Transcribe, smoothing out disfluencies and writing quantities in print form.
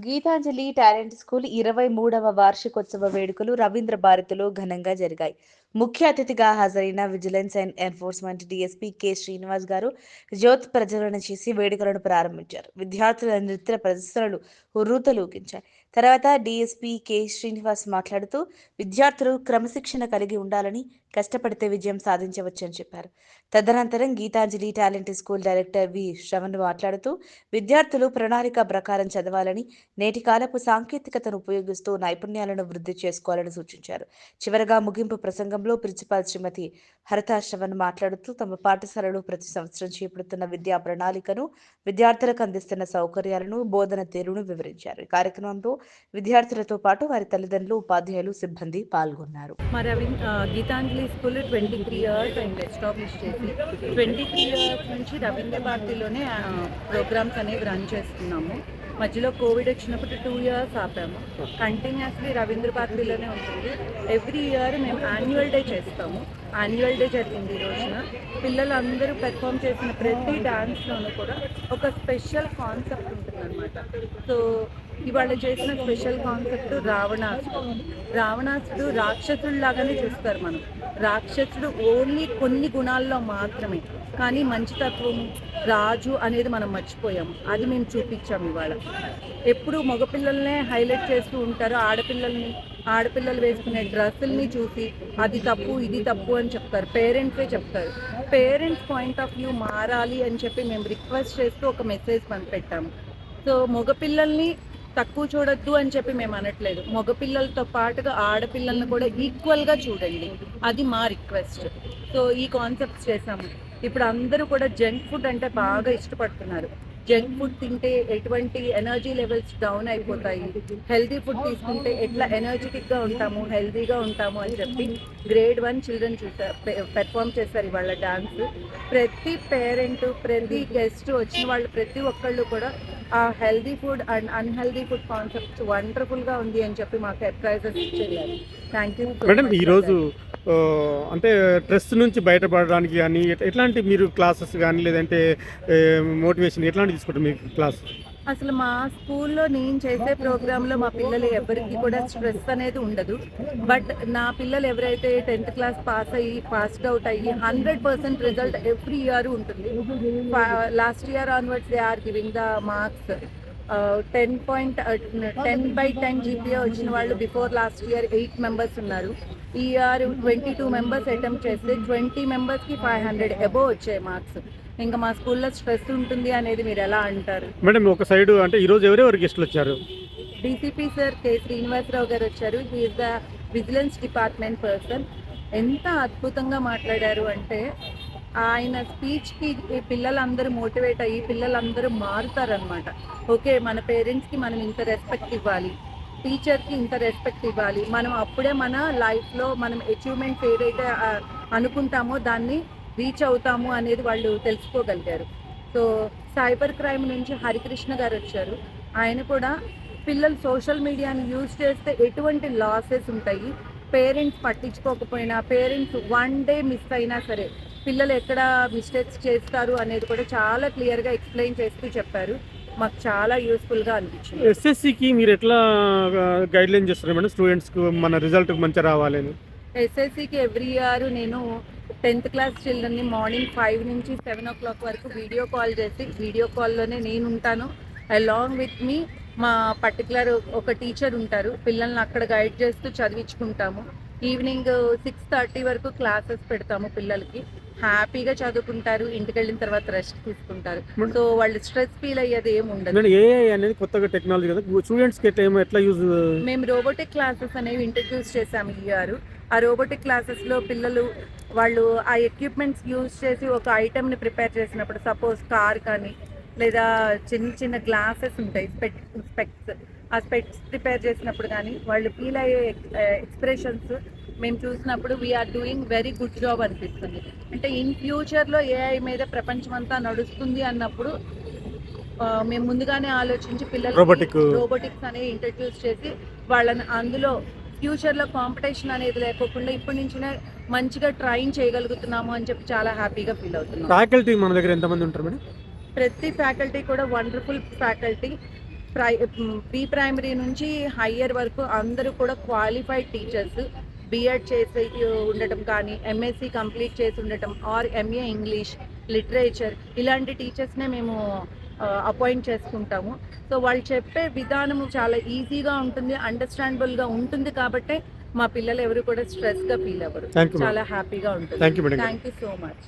Gitanjali talent school 23వ వార్షికోత్సవ వేడుకలు రవీంద్ర భారతిలో ఘనంగా జరిగాయి. ముఖ్య అతిథిగా హాజరైన vigilance and enforcement DSP K Srinivas గారు జ్యోతి ప్రజ్వలన చేసి వేడుకలను ప్రారంభించారు. విద్యార్థుల నృత్య ప్రదర్శనలు ఉర్రూతలూగించాయి. తర్వాత డీఎస్పీ కె శ్రీనివాస్ మాట్లాడుతూ విద్యార్థులు క్రమశిక్షణ కలిగి ఉండాలని, కష్టపడితే విజయం సాధించవచ్చని చెప్పారు. తదనంతరం గీతాంజలి టాలెంట్ స్కూల్ డైరెక్టర్ వి శ్రవణ్ మాట్లాడుతూ విద్యార్థులు ప్రణాళిక ప్రకారం చదవాలని, నేటి కాలపు సాంకేతికతను ఉపయోగిస్తూ నైపుణ్యాలను వృద్ధి చేసుకోవాలని సూచించారు. చివరగా ముగింపు ప్రసంగంలో ప్రిన్సిపాల్ శ్రీమతి హరితా శ్రవణ్ మాట్లాడుతూ తమ పాఠశాలలో ప్రతి సంవత్సరం చేపడుతున్న విద్యా ప్రణాళికను, విద్యార్థులకు అందిస్తున్న సౌకర్యాలను, బోధన తీరును వివరించారు. ఈ కార్యక్రమంలో విద్యార్థులతో పాటు వారి తల్లిదండ్రులు, ఉపాధ్యాయులు, సిబ్బంది పాల్గొన్నారు. Gitanjali school 23 years and establish చేసి 23 ఇయర్స్ నుంచి రవీంద్ర భారతిలోనే ప్రోగ్రామ్స్ అనేవి రన్ చేస్తున్నాము. మధ్యలో కోవిడ్ వచ్చినప్పుడు 2 ఇయర్స్ ఆపాము. కంటిన్యూస్లీ రవీంద్ర భారతిలోనే ఉంటుంది. ఎవ్రీ ఇయర్ మేము యాన్యువల్ డే చేస్తాము. యాన్యువల్ డే జరిగింది ఈ రోజున. పిల్లలందరూ పెర్ఫామ్ చేసిన ప్రతి డాన్స్లోనూ కూడా ఒక స్పెషల్ కాన్సెప్ట్ ఉంటుందన్నమాట. సో ఇవాళ చేసిన స్పెషల్ కాన్సెప్ట్ రావణాసుడు రాక్షసుడిలాగానే చూస్తారు మనం. రాక్షసుడు ఓన్లీ కొన్ని గుణాల్లో మాత్రమే, కానీ మంచితత్వం, రాజు అనేది మనం మర్చిపోయాము. అది మేము చూపించాము ఇవాళ. ఎప్పుడు మగపిల్లల్నే హైలైట్ చేస్తూ ఉంటారు. ఆడపిల్లలు వేసుకునే డ్రెస్సుల్ని చూసి అది తప్పు, ఇది తప్పు అని చెప్తారు. పేరెంట్సే చెప్తారు. పేరెంట్స్ పాయింట్ ఆఫ్ వ్యూ మారాలి అని చెప్పి మేము రిక్వెస్ట్ చేస్తూ ఒక మెసేజ్ పెట్టాము. సో మగపిల్లల్ని తక్కువ చూడొద్దు అని చెప్పి మేము అనట్లేదు. మగపిల్లలతో పాటుగా ఆడపిల్లలను కూడా ఈక్వల్గా చూడండి, అది మా రిక్వెస్ట్. సో ఈ కాన్సెప్ట్స్ చేసాము. ఇప్పుడు అందరూ కూడా జంక్ ఫుడ్ అంటే బాగా ఇష్టపడుతున్నారు. జంక్ ఫుడ్ తింటే ఎటువంటి ఎనర్జీ లెవెల్స్ డౌన్ అయిపోతాయి, హెల్తీ ఫుడ్ తీసుకుంటే ఎట్లా ఎనర్జెటిక్గా ఉంటాము, హెల్తీగా ఉంటాము అని చెప్పి గ్రేడ్ 1 చిల్డ్రన్ పెర్ఫామ్ చేశారు ఇవాళ డాన్స్. ప్రతి పేరెంట్, ప్రతి గెస్ట్ వచ్చిన వాళ్ళు ప్రతి ఒక్కళ్ళు కూడా ఆ healthy food and unhealthy food concept వండర్ఫుల్గా ఉంది అని చెప్పి మాకు ప్రైజెస్ ఇచ్చేయారు. Thank you madam. ఈరోజు అంటే స్ట్రెస్ నుంచి బయటపడడానికి కానీ ఎట్లాంటి మీరు క్లాసెస్ కానీ లేదంటే మోటివేషన్ ఎట్లాంటి తీసుకుంటారు మీకు క్లాస్? అసలు మా స్కూల్లో నేను చేసే ప్రోగ్రాంలో మా పిల్లలు ఎవరికి కూడా స్ట్రెస్ అనేది ఉండదు. బట్ నా పిల్లలు ఎవరైతే 10th క్లాస్ పాస్డ్ అవుట్ అయ్యి 100% రిజల్ట్ ఎవ్రీ ఇయర్ ఉంటుంది. Last year onwards they are giving the marks. 10/10 GPA వచ్చిన వాళ్ళు బిఫోర్ లాస్ట్ ఇయర్ 8 మెంబర్స్ ఉన్నారు. ఈ ఇయర్ 22 మెంబర్స్ అటెంప్ట్ చేస్తే 20 మెంబర్స్కి 500 అబోవ్ వచ్చాయి మార్క్స్. ఇంకా మా స్కూల్లో స్ట్రెస్ ఉంటుంది అనేది మీరు ఎలా అంటారు మేడం? ఒక సైడ్ అంటే ఈరోజు ఎవరెవరు గెస్టులు వచ్చారు? డీసీపీ సార్ కె శ్రీనివాసరావు గారు వచ్చారు. He is the vigilance department person. ఎంత అద్భుతంగా మాట్లాడారు అంటే ఆయన స్పీచ్కి పిల్లలందరూ మోటివేట్ అయ్యి పిల్లలందరూ మారుతారనమాట. ఓకే, మన పేరెంట్స్కి మనం ఇంత రెస్పెక్ట్ ఇవ్వాలి, టీచర్కి ఇంత రెస్పెక్ట్ ఇవ్వాలి, మనం అప్పుడే మన లైఫ్లో మనం అచీవ్మెంట్స్ ఏదైతే అనుకుంటామో దాన్ని రీచ్ అవుతాము అనేది వాళ్ళు తెలుసుకోగలిగారు. సో సైబర్ క్రైమ్ నుంచి హరికృష్ణ గారు వచ్చారు. ఆయన కూడా పిల్లలు సోషల్ మీడియాని యూజ్ చేస్తే ఎటువంటి లాసెస్ ఉంటాయి, పేరెంట్స్ పట్టించుకోకపోయినా, పేరెంట్స్ 1 డే మిస్ అయినా సరే పిల్లలు ఎక్కడ మిస్టేక్స్ చేస్తారు అనేది కూడా చాలా క్లియర్గా ఎక్స్ప్లెయిన్ చేస్తూ చెప్పారు. మాకు చాలా యూస్ఫుల్గా అనిపించింది. ఎస్ఎస్సికి మీరు ఎట్లా గైడ్లైన్ చేస్తారు మేడం స్టూడెంట్స్కి మన రిజల్ట్ మంచిగా రావాలని? ఎస్ఎస్సికి ఎవ్రీ ఇయర్ నేను 10th క్లాస్ చిల్డ్రన్ని మార్నింగ్ 5 నుంచి 7 o'clock వరకు వీడియో కాల్ చేసి, వీడియో కాల్లోనే నేను ఉంటాను. అలాంగ్ విత్ మీ మా పర్టికులర్ ఒక టీచర్ ఉంటారు. పిల్లల్ని అక్కడ గైడ్ చేస్తూ చదివించుకుంటాము. ఈవినింగ్ 6:30 వరకు క్లాసెస్ పెడతాము. పిల్లలకి హ్యాపీగా చదువుకుంటారు. ఇంటికి వెళ్ళిన తర్వాత రెస్ట్ తీసుకుంటారు. సో వాళ్ళు స్ట్రెస్ ఫీల్ అయ్యేది ఏమి ఉండదు. ఏఐ అనేది కొత్తగా టెక్నాలజీ కదా, స్టూడెంట్స్కి ఎట్లా యూజ్? మేము రోబోటిక్ క్లాసెస్ అనేవి ఇంట్రడ్యూస్ చేసాము ఈ ఇయర్. ఆ రోబోటిక్ క్లాసెస్లో పిల్లలు వాళ్ళు ఆ ఎక్విప్మెంట్స్ యూజ్ చేసి ఒక ఐటెంని ప్రిపేర్ చేసినప్పుడు, సపోజ్ కార్ కానీ లేదా చిన్న చిన్న గ్లాసెస్ ఉంటాయి, స్పెక్ట్స్, ఆ స్పెక్ట్స్ ప్రిపేర్ చేసినప్పుడు కానీ వాళ్ళు ఫీల్ అయ్యే ఎక్స్ప్రెషన్స్ మేము చూసినప్పుడు we are doing very good job అనిపిస్తుంది. అంటే ఇన్ ఫ్యూచర్లో ఏఐ మీద ప్రపంచం అంతా నడుస్తుంది అన్నప్పుడు మేము ముందుగానే ఆలోచించి రోబోటిక్స్ అనేది ఇంట్రడ్యూస్ చేసి వాళ్ళని అందులో ఫ్యూచర్లో కాంపిటీషన్ అనేది లేకోకుండా ఇప్పటి నుంచినే మంచిగా ట్రైన్ చేయగలుగుతున్నాము అని చెప్పి చాలా హ్యాపీగా ఫీల్ అవుతున్నాం. ఫ్యాకల్టీ మన దగ్గర ఎంతమంది ఉంటారు మేడం? ప్రతి ఫ్యాకల్టీ కూడా వండర్ఫుల్ ఫ్యాకల్టీ. ప్రీ ప్రైమరీ నుంచి హయ్యర్ వరకు అందరూ కూడా క్వాలిఫైడ్ టీచర్స్. బీఎడ్ చేసి ఉండటం కానీ, ఎంఎస్సి కంప్లీట్ చేసి ఉండటం, ఆర్ ఎంఏ ఇంగ్లీష్, లిటరేచర్, ఇలాంటి టీచర్స్నే మేము అపాయింట్ చేసుకుంటాము. సో వాళ్ళు చెప్పే విధానము చాలా ఈజీగా ఉంటుంది, అండర్స్టాండబుల్గా ఉంటుంది. కాబట్టే మా పిల్లలు ఎవరు కూడా స్ట్రెస్గా ఫీల్ అవ్వరు, చాలా హ్యాపీగా ఉంటుంది. Thank you so much.